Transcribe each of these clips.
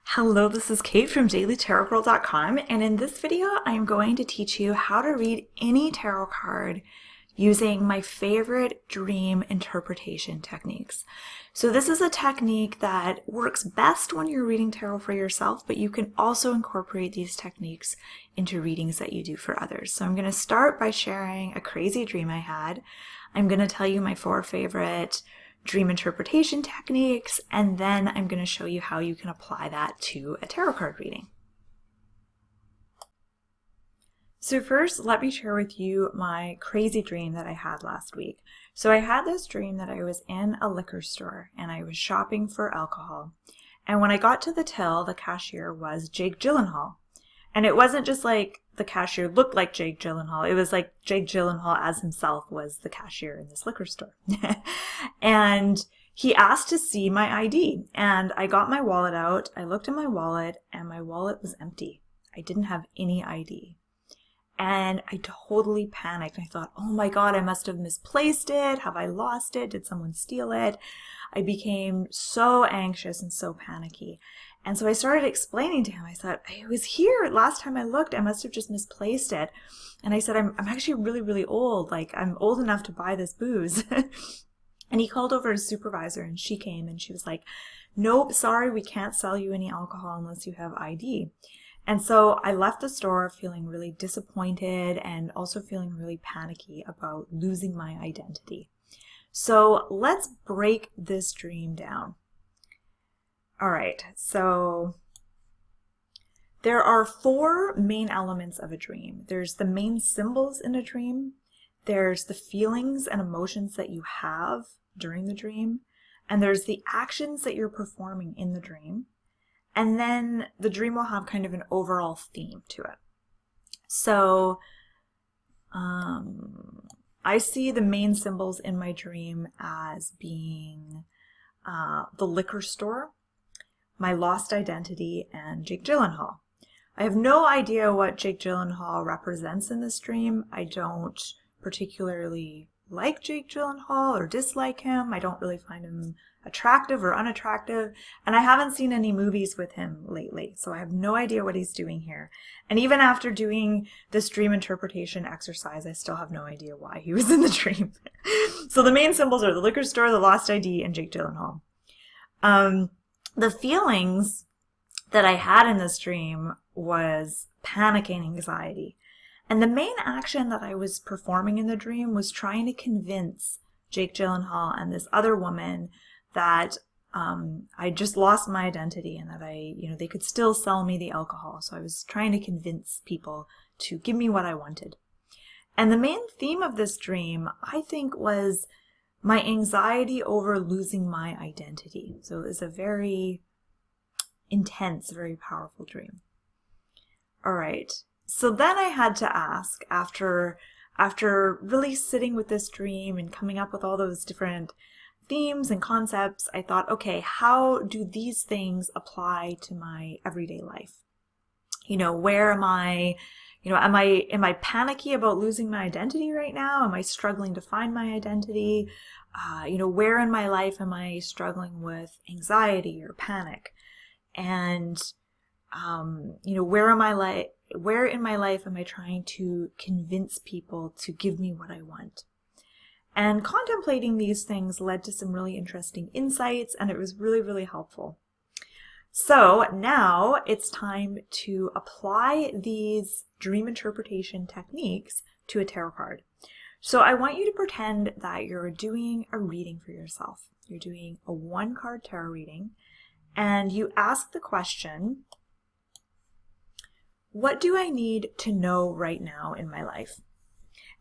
Hello, this is Kate from dailytarotgirl.com, and in this video I am going to teach you how to read any tarot card using my favorite dream interpretation techniques. So this is a technique that works best when you're reading tarot for yourself, but you can also incorporate these techniques into readings that you do for others. So I'm going to start by sharing a crazy dream I had. I'm going to tell you my 4 favorite dream interpretation techniques, and then I'm going to show you how you can apply that to a tarot card reading. So first, let me share with you my crazy dream that I had last week. So I had this dream that I was in a liquor store and I was shopping for alcohol. And when I got to the till, the cashier was Jake Gyllenhaal. And it wasn't just like the cashier looked like Jake Gyllenhaal. It was like Jake Gyllenhaal as himself was the cashier in this liquor store. And he asked to see my ID. And I got my wallet out. I looked in my wallet and my wallet was empty. I didn't have any ID. And I totally panicked. I thought, oh my God, I must have misplaced it. Have I lost it? Did someone steal it? I became so anxious and so panicky. And so I started explaining to him. I thought, I was here last time I looked. I must have just misplaced it. And I said, I'm actually really, really old. Like, I'm old enough to buy this booze. And he called over his supervisor and she came and she was like, nope, sorry, we can't sell you any alcohol unless you have ID. And so I left the store feeling really disappointed and also feeling really panicky about losing my identity. So let's break this dream down. All right, so there are 4 main elements of a dream. There's the main symbols in a dream. There's the feelings and emotions that you have during the dream. And there's the actions that you're performing in the dream. And then the dream will have kind of an overall theme to it. So I see the main symbols in my dream as being the liquor store, my lost identity, and Jake Gyllenhaal. I have no idea what Jake Gyllenhaal represents in this dream. I don't particularly like Jake Gyllenhaal or dislike him. I don't really find him attractive or unattractive, and I haven't seen any movies with him lately, so I have no idea what he's doing here. And even after doing this dream interpretation exercise, I still have no idea why he was in the dream. So the main symbols are the liquor store, the lost ID, and Jake Gyllenhaal. The feelings that I had in this dream was panic and anxiety. And the main action that I was performing in the dream was trying to convince Jake Gyllenhaal and this other woman that I just lost my identity and that they could still sell me the alcohol. So I was trying to convince people to give me what I wanted. And the main theme of this dream, I think, was my anxiety over losing my identity. So it was a very intense, very powerful dream. All right. So then I had to ask, after really sitting with this dream and coming up with all those different themes and concepts, I thought, okay, how do these things apply to my everyday life? Where am I? Am I panicky about losing my identity right now? Am I struggling to find my identity? Where in my life am I struggling with anxiety or panic? And where in my life am I trying to convince people to give me what I want? And contemplating these things led to some really interesting insights, and it was really, really helpful. So now it's time to apply these dream interpretation techniques to a tarot card. So I want you to pretend that you're doing a reading for yourself. You're doing a 1-card tarot reading, and you ask the question, what do I need to know right now in my life?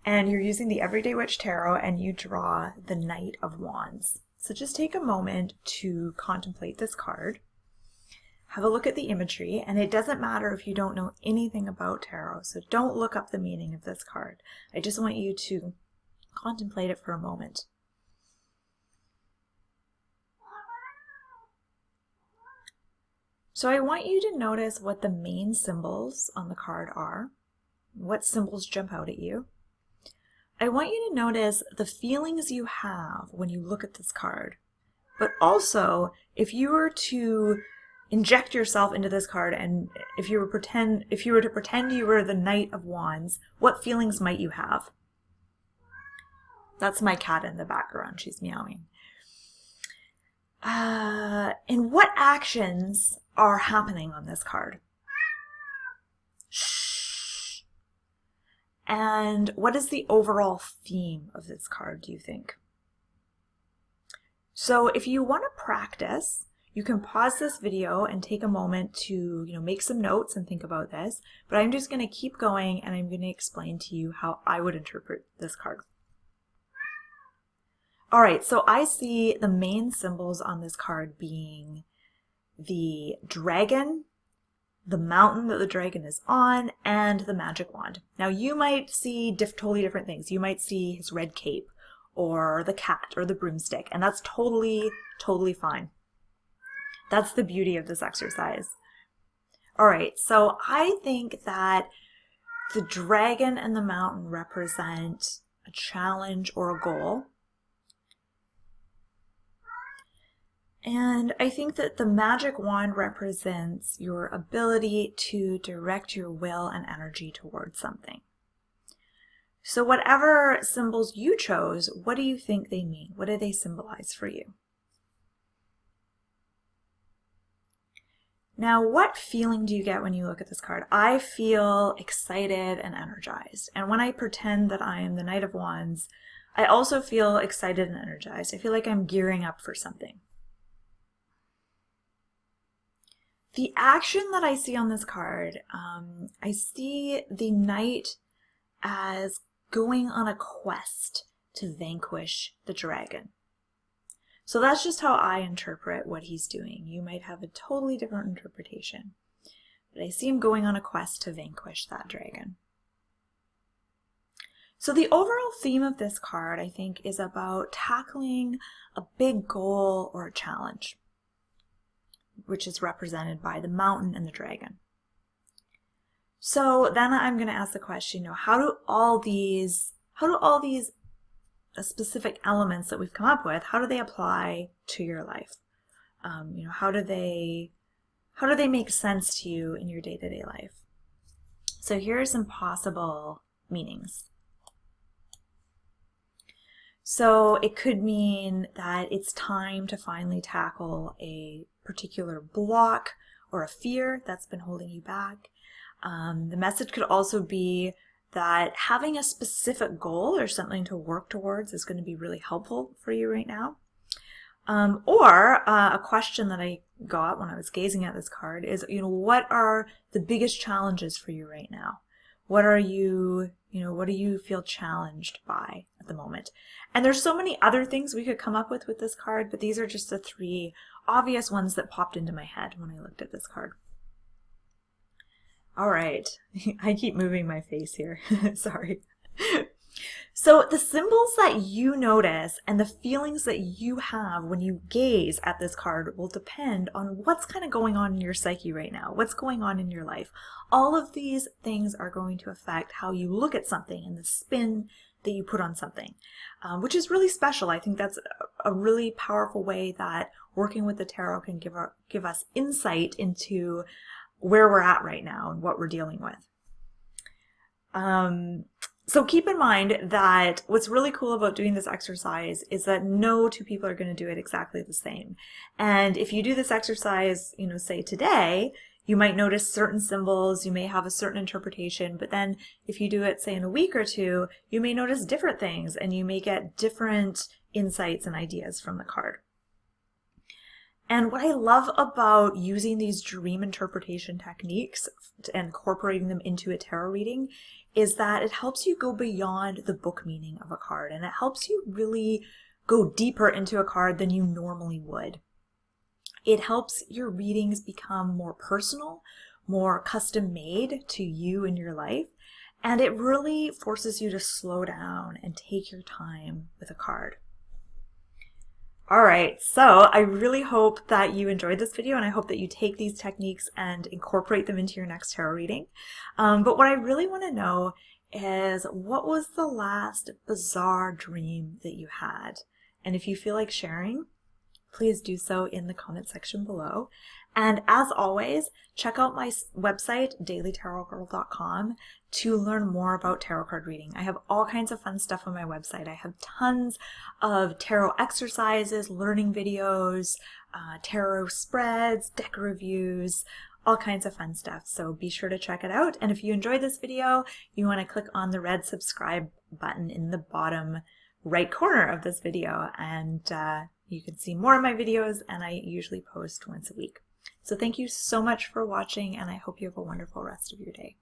And you're using the Everyday Witch Tarot, and you draw the Knight of Wands. So just take a moment to contemplate this card. Have a look at the imagery, and it doesn't matter if you don't know anything about tarot, so don't look up the meaning of this card. I just want you to contemplate it for a moment. So I want you to notice what the main symbols on the card are. What symbols jump out at you? I want you to notice the feelings you have when you look at this card. But also, if you were to inject yourself into this card, and if you were to pretend you were the Knight of Wands, what feelings might you have? That's my cat in the background. She's meowing. And what actions are happening on this card? Shh. And what is the overall theme of this card, do you think? So if you want to practice, you can pause this video and take a moment to, make some notes and think about this, but I'm just going to keep going and I'm going to explain to you how I would interpret this card. All right, so I see the main symbols on this card being the dragon, the mountain that the dragon is on, and the magic wand. Now you might see totally different things. You might see his red cape or the cat or the broomstick, and that's totally fine. That's the beauty of this exercise. All right, so I think that the dragon and the mountain represent a challenge or a goal. And I think that the magic wand represents your ability to direct your will and energy towards something. So whatever symbols you chose, what do you think they mean? What do they symbolize for you? Now, what feeling do you get when you look at this card? I feel excited and energized. And when I pretend that I am the Knight of Wands, I also feel excited and energized. I feel like I'm gearing up for something. The action that I see on this card, I see the knight as going on a quest to vanquish the dragon. So that's just how I interpret what he's doing. You might have a totally different interpretation, but I see him going on a quest to vanquish that dragon. So the overall theme of this card, I think, is about tackling a big goal or a challenge, which is represented by the mountain and the dragon. So then I'm going to ask the question, how do all these specific elements that we've come up with, how do they apply to your life? How do they make sense to you in your day-to-day life? So here are some possible meanings. So it could mean that it's time to finally tackle a particular block or a fear that's been holding you back. The message could also be that having a specific goal or something to work towards is going to be really helpful for you right now. Or a question that I got when I was gazing at this card is, what are the biggest challenges for you right now? What do you feel challenged by at the moment? And there's so many other things we could come up with this card, but these are just the three obvious ones that popped into my head when I looked at this card. All right, I keep moving my face here, sorry. So the symbols that you notice and the feelings that you have when you gaze at this card will depend on what's kind of going on in your psyche right now, what's going on in your life. All of these things are going to affect how you look at something and the spin that you put on something, which is really special. I think that's a really powerful way that working with the tarot can give us insight into where we're at right now and what we're dealing with. So keep in mind that what's really cool about doing this exercise is that no two people are going to do it exactly the same. And if you do this exercise, say today, you might notice certain symbols, you may have a certain interpretation, but then if you do it, say, in a week or two, you may notice different things and you may get different insights and ideas from the card. And what I love about using these dream interpretation techniques and incorporating them into a tarot reading is that it helps you go beyond the book meaning of a card, and it helps you really go deeper into a card than you normally would. It helps your readings become more personal, more custom made to you and your life, and it really forces you to slow down and take your time with a card. All right, so I really hope that you enjoyed this video, and I hope that you take these techniques and incorporate them into your next tarot reading. But what I really want to know is, what was the last bizarre dream that you had? And if you feel like sharing, please do so in the comment section below. And as always, check out my website, dailytarotgirl.com, to learn more about tarot card reading. I have all kinds of fun stuff on my website. I have tons of tarot exercises, learning videos, tarot spreads, deck reviews, all kinds of fun stuff. So be sure to check it out. And if you enjoyed this video, you want to click on the red subscribe button in the bottom right corner of this video, and you can see more of my videos, and I usually post once a week. So thank you so much for watching, and I hope you have a wonderful rest of your day.